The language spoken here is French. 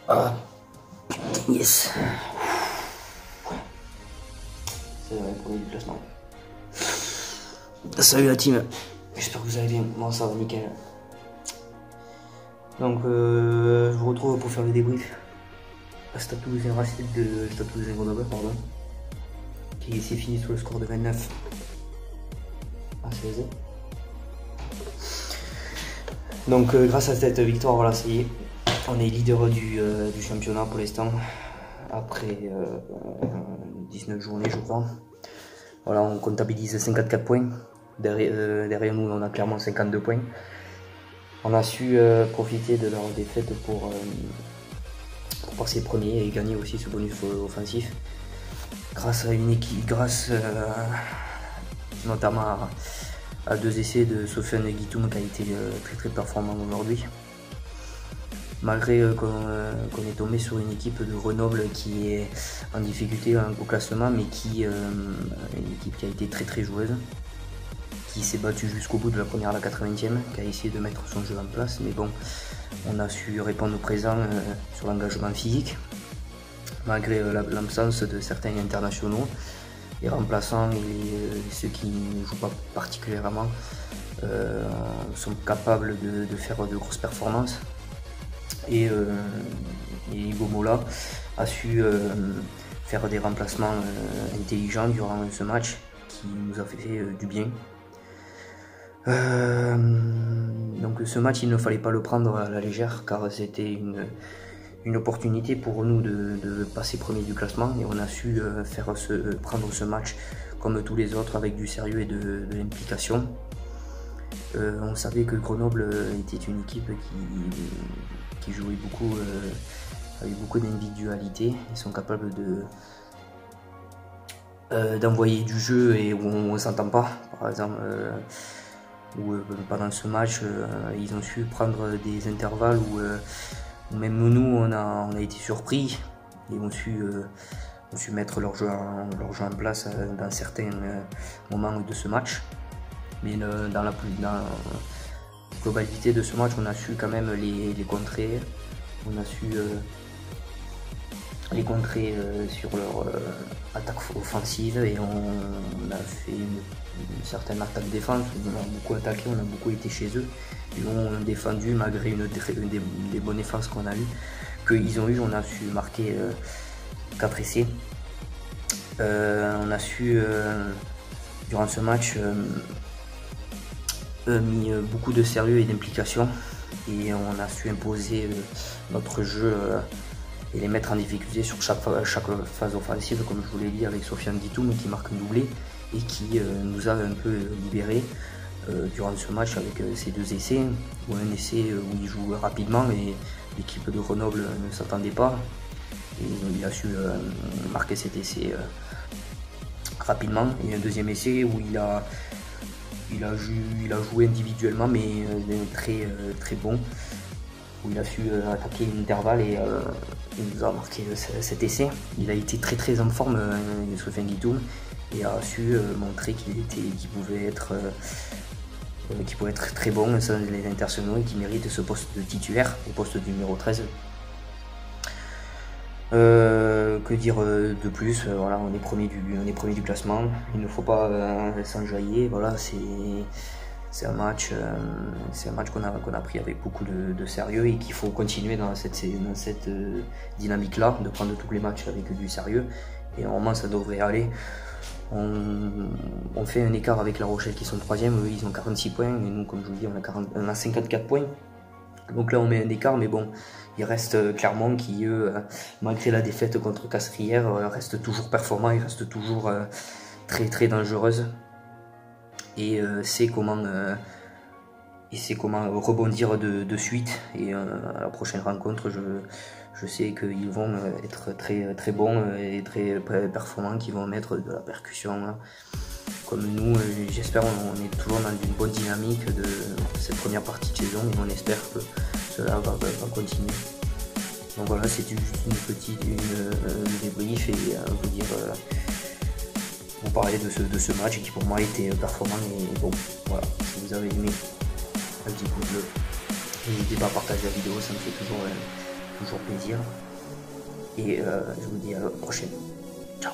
Ah, yes. C'est le premier déplacement. Salut la team, j'espère que vous allez bien. Moi ça va nickel. Donc je vous retrouve pour faire le débrief. Le Stade Toulousain Racing de Stade Toulousain Grenoble, pardon, qui s'est fini sur le score de 29 à 16. Donc grâce à cette victoire, voilà, ça y est, on est leader du championnat pour l'instant, après 19 journées je crois. Voilà, on comptabilise 54 points, derrière nous on a clairement 52 points. On a su profiter de leur défaite pour passer premier et gagner aussi ce bonus offensif, grâce à une équipe, notamment à 2 essais de Sofiane Guitoum qui a été très performant aujourd'hui. Malgré qu'on est tombé sur une équipe de Grenoble qui est en difficulté au classement, mais une équipe qui a été très joueuse, qui s'est battue jusqu'au bout de la première à la 80e, qui a essayé de mettre son jeu en place, mais bon, on a su répondre au présent sur l'engagement physique, malgré l'absence de certains internationaux. Les remplaçants et ceux qui ne jouent pas particulièrement sont capables de faire de grosses performances. Et Hugo Mola a su faire des remplacements intelligents durant ce match qui nous a fait du bien. Donc ce match, il ne fallait pas le prendre à la légère, car c'était une opportunité pour nous de passer premier du classement, et on a su prendre ce match comme tous les autres avec du sérieux et de l'implication. On savait que Grenoble était une équipe qui jouait beaucoup, avec beaucoup d'individualité. Ils sont capables d'envoyer du jeu et où on ne s'entend pas, par exemple. Pendant ce match, ils ont su prendre des intervalles où même nous on a été surpris, et ont su mettre leur jeu en place dans certains moments de ce match. Mais dans la globalité de ce match, on a su quand même les contrer. On a su les contrer sur leur attaque offensive, et on a fait une certaine attaque défense. On a beaucoup attaqué, on a beaucoup été chez eux. Ils ont défendu malgré des bonnes défenses qu'on a eues, qu'ils ont eu. On a su marquer 4 essais. On a su durant ce match mis beaucoup de sérieux et d'implication, et on a su imposer notre jeu et les mettre en difficulté sur chaque phase offensive, comme je vous l'ai dit, avec Sofiane Guitoum qui marque un doublé et qui nous a un peu libéré durant ce match avec ses 2 essais, ou un essai où il joue rapidement et l'équipe de Grenoble ne s'attendait pas, et il a su marquer cet essai rapidement, et un deuxième essai où il a joué individuellement, mais très bon, où il a su attaquer l'intervalle, et il nous a marqué cet essai. Il a été très en forme, Sofiane Guitoum, et a su montrer qu'il pouvait être très bon sans les internationaux, et qui mérite ce poste de titulaire, au poste du numéro 13. Que dire de plus? Voilà, on est premier du classement. Il ne faut pas s'enjailler. Voilà, c'est un match qu'on a pris avec beaucoup de sérieux, et qu'il faut continuer dans cette dynamique là, de prendre tous les matchs avec du sérieux, et normalement ça devrait aller. On fait un écart avec La Rochelle qui sont 3e, eux ils ont 46 points, et nous, comme je vous dis, on a 54 points. Donc là on met un écart, mais bon, il reste Clermont qui, eux, malgré la défaite contre Castres, reste toujours performant, il reste toujours très dangereuse, et sait comment rebondir de suite. Et à la prochaine rencontre, je sais qu'ils vont être très bons et très performants, qu'ils vont mettre de la percussion, hein. Comme nous, j'espère, on est toujours dans une bonne dynamique de cette première partie de saison, et on espère que cela va continuer. Donc voilà, c'est juste une débrief, et vous dire, vous parler de ce match qui pour moi était performant. Et bon, voilà, si vous avez aimé, un petit pouce bleu, n'hésitez pas à partager la vidéo, ça me fait toujours toujours plaisir. Et je vous dis à la prochaine. Ciao.